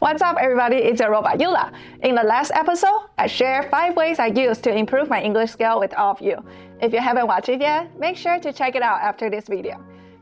What's up, everybody? It's your robot, Eula. In the last episode, I shared 5 ways I use to improve my English skill with all of you. If you haven't watched it yet, make sure to check it out after this video.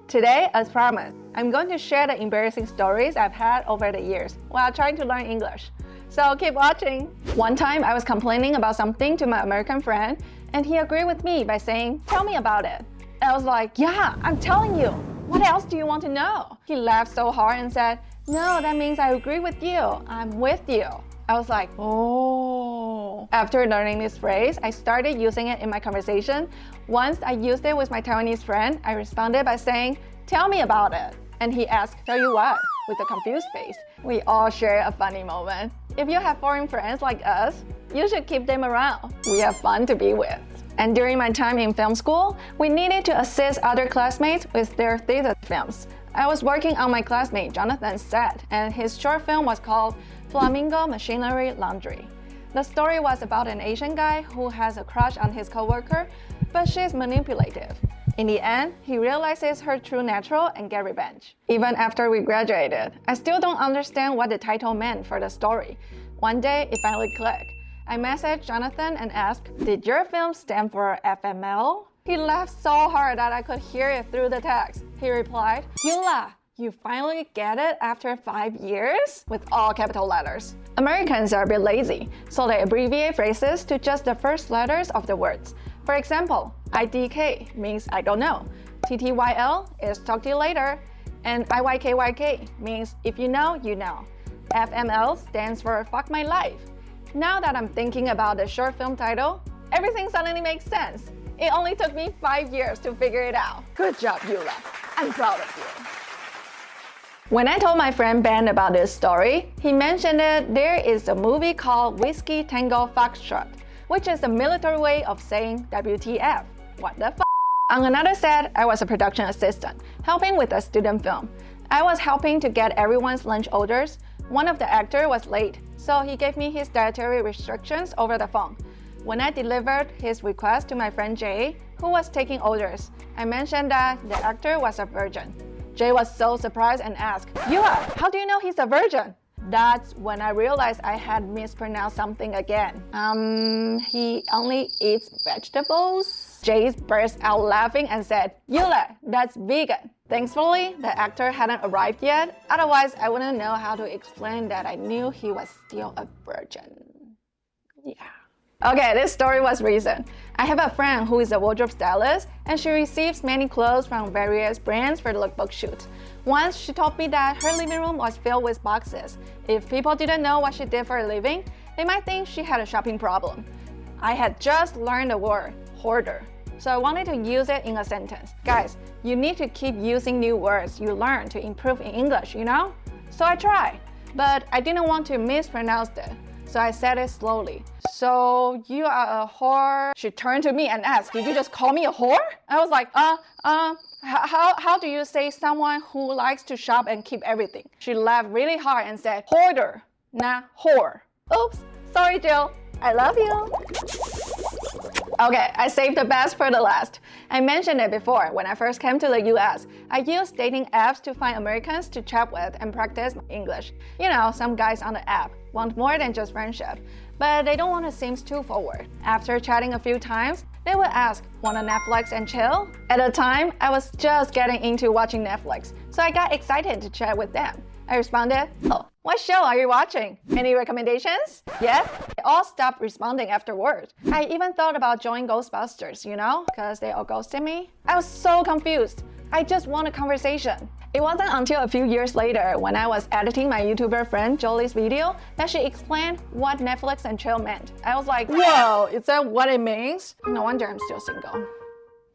Today, as promised, I'm going to share the embarrassing stories I've had over the years while trying to learn English. So keep watching. One time, I was complaining about something to my American friend, and he agreed with me by saying, "Tell me about it." I was like, "Yeah, I'm telling you. What else do you want to know?" He laughed so hard and said, "No, that means I agree with you. I'm with you." I was like, oh. After learning this phrase, I started using it in my conversation. Once I used it with my Taiwanese friend, I responded by saying, "Tell me about it." And he asked, "Tell you what?" with a confused face. We all share a funny moment. If you have foreign friends like us, you should keep them around. We have fun to be with. And during my time in film school, we needed to assist other classmates with their theater films. I was working on my classmate Jonathan's set, and his short film was called Flamingo Machinery Laundry. The story was about an Asian guy who has a crush on his coworker, but she's manipulative. In the end, he realizes her true nature and gets revenge. Even after we graduated, I still don't understand what the title meant for the story. One day, it finally clicked. I messaged Jonathan and asked, "Did your film stand for FML?" He laughed so hard that I could hear it through the text. He replied, "Eula, you finally get it after 5 years?" with all capital letters. Americans are a bit lazy, so they abbreviate phrases to just the first letters of the words. For example, IDK means I don't know. TTYL is talk to you later. And IYKYK means if you know, you know. FML stands for fuck my life. Now that I'm thinking about the short film title, everything suddenly makes sense. It only took me 5 years to figure it out. Good job, Eula. I'm proud of you. When I told my friend Ben about this story, he mentioned that there is a movie called Whiskey Tango Foxtrot, which is the military way of saying WTF. What the f***? On another set, I was a production assistant, helping with a student film. I was helping to get everyone's lunch orders. One of the actors was late, so he gave me his dietary restrictions over the phone. When I delivered his request to my friend Jay, who was taking orders, I mentioned that the actor was a virgin. Jay was so surprised and asked, "Eula, how do you know he's a virgin?" That's when I realized I had mispronounced something again. He only eats vegetables? Jay burst out laughing and said, "Eula, that's vegan." Thankfully, the actor hadn't arrived yet. Otherwise, I wouldn't know how to explain that I knew he was still a virgin. Yeah. Okay, this story was recent. I have a friend who is a wardrobe stylist, and she receives many clothes from various brands for the lookbook shoot. Once, she told me that her living room was filled with boxes. If people didn't know what she did for a living, they might think she had a shopping problem. I had just learned the word, hoarder, so I wanted to use it in a sentence. Guys, you need to keep using new words you learn to improve in English, you know? So I tried, but I didn't want to mispronounce it. So I said it slowly. "So you are a whore?" She turned to me and asked, "Did you just call me a whore?" I was like, how do you say someone who likes to shop and keep everything? She laughed really hard and said, "Hoarder, not whore." Oops, sorry Jill, I love you. Okay, I saved the best for the last. I mentioned it before. When I first came to the US, I used dating apps to find Americans to chat with and practice my English. You know, some guys on the app want more than just friendship, but they don't want to seem too forward. After chatting a few times, they would ask, "Wanna Netflix and chill?" At the time, I was just getting into watching Netflix, so I got excited to chat with them. I responded, "Oh, what show are you watching? Any recommendations?" Yes? They all stopped responding afterwards. I even thought about joining Ghostbusters, you know, because they all ghosted me. I was so confused. I just want a conversation. It wasn't until a few years later, when I was editing my YouTuber friend Jolie's video, that she explained what Netflix and chill meant. I was like, whoa, is that what it means? No wonder I'm still single.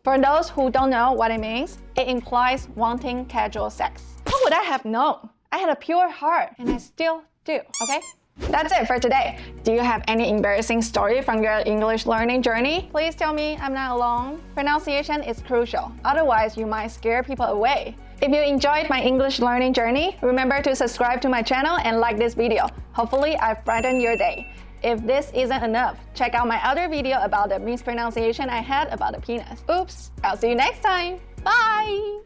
For those who don't know what it means, it implies wanting casual sex. How would I have known? I had a pure heart, and I still do, okay? That's it for today. Do you have any embarrassing story from your English learning journey? Please tell me I'm not alone. Pronunciation is crucial, otherwise you might scare people away. If you enjoyed my English learning journey, remember to subscribe to my channel and like this video. Hopefully, I've brightened your day. If this isn't enough, check out my other video about the mispronunciation I had about the penis. Oops, I'll see you next time. Bye!